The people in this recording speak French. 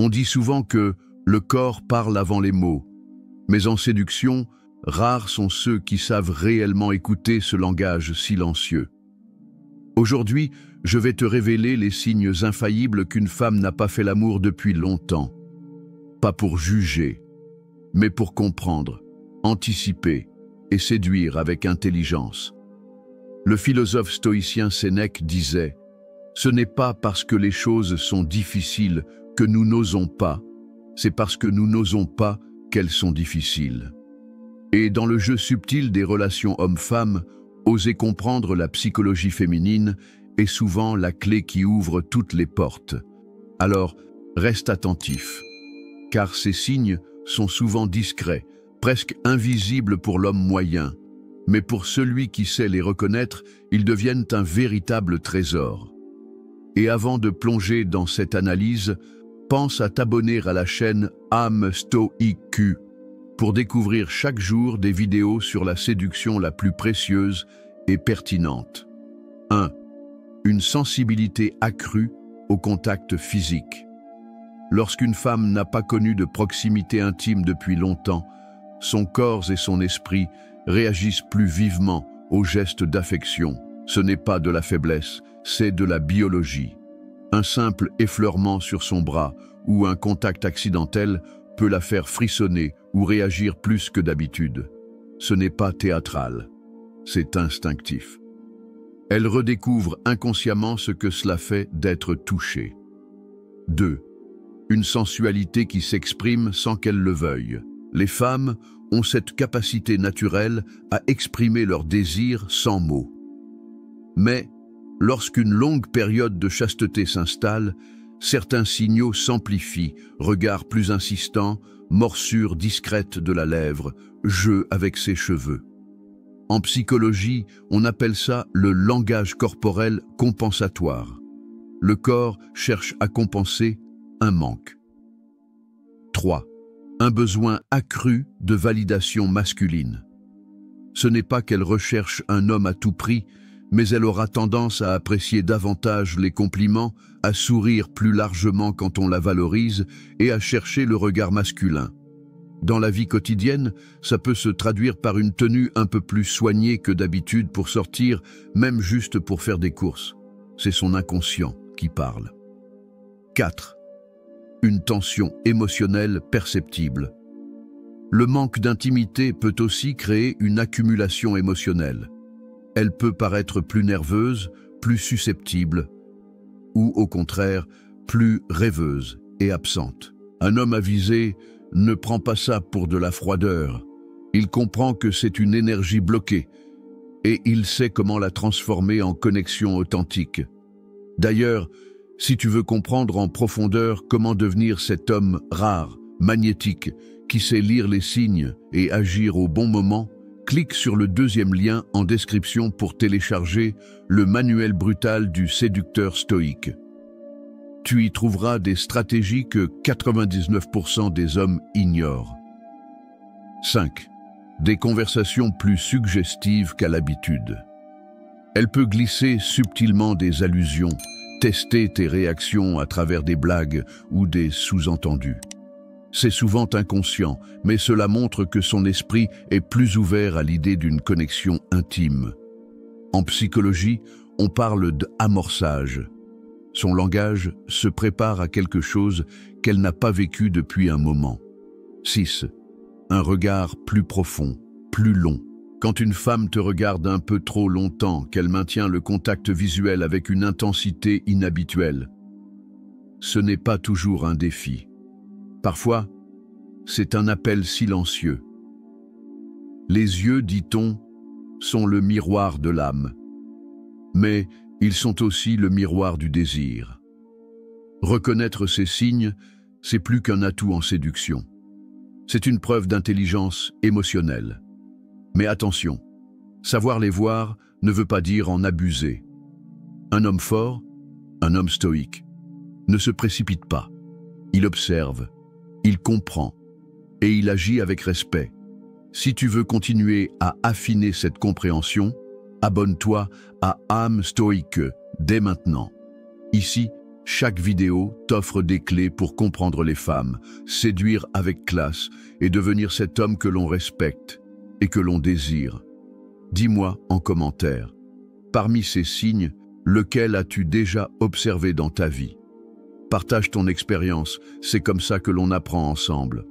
On dit souvent que le corps parle avant les mots, mais en séduction, rares sont ceux qui savent réellement écouter ce langage silencieux. Aujourd'hui, je vais te révéler les signes infaillibles qu'une femme n'a pas fait l'amour depuis longtemps. Pas pour juger, mais pour comprendre, anticiper et séduire avec intelligence. Le philosophe stoïcien Sénèque disait « Ce n'est pas parce que les choses sont difficiles que nous n'osons pas, c'est parce que nous n'osons pas qu'elles sont difficiles. » Et dans le jeu subtil des relations hommes-femmes, oser comprendre la psychologie féminine est souvent la clé qui ouvre toutes les portes. Alors, reste attentif, car ces signes sont souvent discrets, presque invisibles pour l'homme moyen. Mais pour celui qui sait les reconnaître, ils deviennent un véritable trésor. Et avant de plonger dans cette analyse, pense à t'abonner à la chaîne Âme Stoïque pour découvrir chaque jour des vidéos sur la séduction la plus précieuse et pertinente. 1. Une sensibilité accrue au contact physique. Lorsqu'une femme n'a pas connu de proximité intime depuis longtemps, son corps et son esprit réagissent plus vivement aux gestes d'affection. Ce n'est pas de la faiblesse, c'est de la biologie. Un simple effleurement sur son bras ou un contact accidentel peut la faire frissonner ou réagir plus que d'habitude. Ce n'est pas théâtral, c'est instinctif. Elle redécouvre inconsciemment ce que cela fait d'être touchée. 2. Une sensualité qui s'exprime sans qu'elle le veuille. Les femmes ont cette capacité naturelle à exprimer leurs désirs sans mots. Mais, lorsqu'une longue période de chasteté s'installe, certains signaux s'amplifient, regard plus insistant, morsure discrète de la lèvre, jeu avec ses cheveux. En psychologie, on appelle ça le langage corporel compensatoire. Le corps cherche à compenser un manque. 3. Un besoin accru de validation masculine. Ce n'est pas qu'elle recherche un homme à tout prix, mais elle aura tendance à apprécier davantage les compliments, à sourire plus largement quand on la valorise et à chercher le regard masculin. Dans la vie quotidienne, ça peut se traduire par une tenue un peu plus soignée que d'habitude pour sortir, même juste pour faire des courses. C'est son inconscient qui parle. 4. Une tension émotionnelle perceptible. Le manque d'intimité peut aussi créer une accumulation émotionnelle. Elle peut paraître plus nerveuse, plus susceptible, ou au contraire, plus rêveuse et absente. Un homme avisé ne prend pas ça pour de la froideur. Il comprend que c'est une énergie bloquée, et il sait comment la transformer en connexion authentique. D'ailleurs, si tu veux comprendre en profondeur comment devenir cet homme rare, magnétique, qui sait lire les signes et agir au bon moment, clique sur le deuxième lien en description pour télécharger le manuel brutal du séducteur stoïque. Tu y trouveras des stratégies que 99% des hommes ignorent. 5. Des conversations plus suggestives qu'à l'habitude. Elle peut glisser subtilement des allusions, tester tes réactions à travers des blagues ou des sous-entendus. C'est souvent inconscient, mais cela montre que son esprit est plus ouvert à l'idée d'une connexion intime. En psychologie, on parle d'amorçage. Son langage se prépare à quelque chose qu'elle n'a pas vécu depuis un moment. 6. Un regard plus profond, plus long. Quand une femme te regarde un peu trop longtemps, qu'elle maintient le contact visuel avec une intensité inhabituelle, ce n'est pas toujours un défi. Parfois, c'est un appel silencieux. Les yeux, dit-on, sont le miroir de l'âme, mais ils sont aussi le miroir du désir. Reconnaître ces signes, c'est plus qu'un atout en séduction. C'est une preuve d'intelligence émotionnelle. Mais attention, savoir les voir ne veut pas dire en abuser. Un homme fort, un homme stoïque, ne se précipite pas. Il observe, il comprend et il agit avec respect. Si tu veux continuer à affiner cette compréhension, abonne-toi à Âme Stoïque dès maintenant. Ici, Chaque vidéo t'offre des clés pour comprendre les femmes, séduire avec classe et devenir cet homme que l'on respecte et que l'on désire. Dis-moi en commentaire, parmi ces signes, lequel as-tu déjà observé dans ta vie? Partage ton expérience, c'est comme ça que l'on apprend ensemble.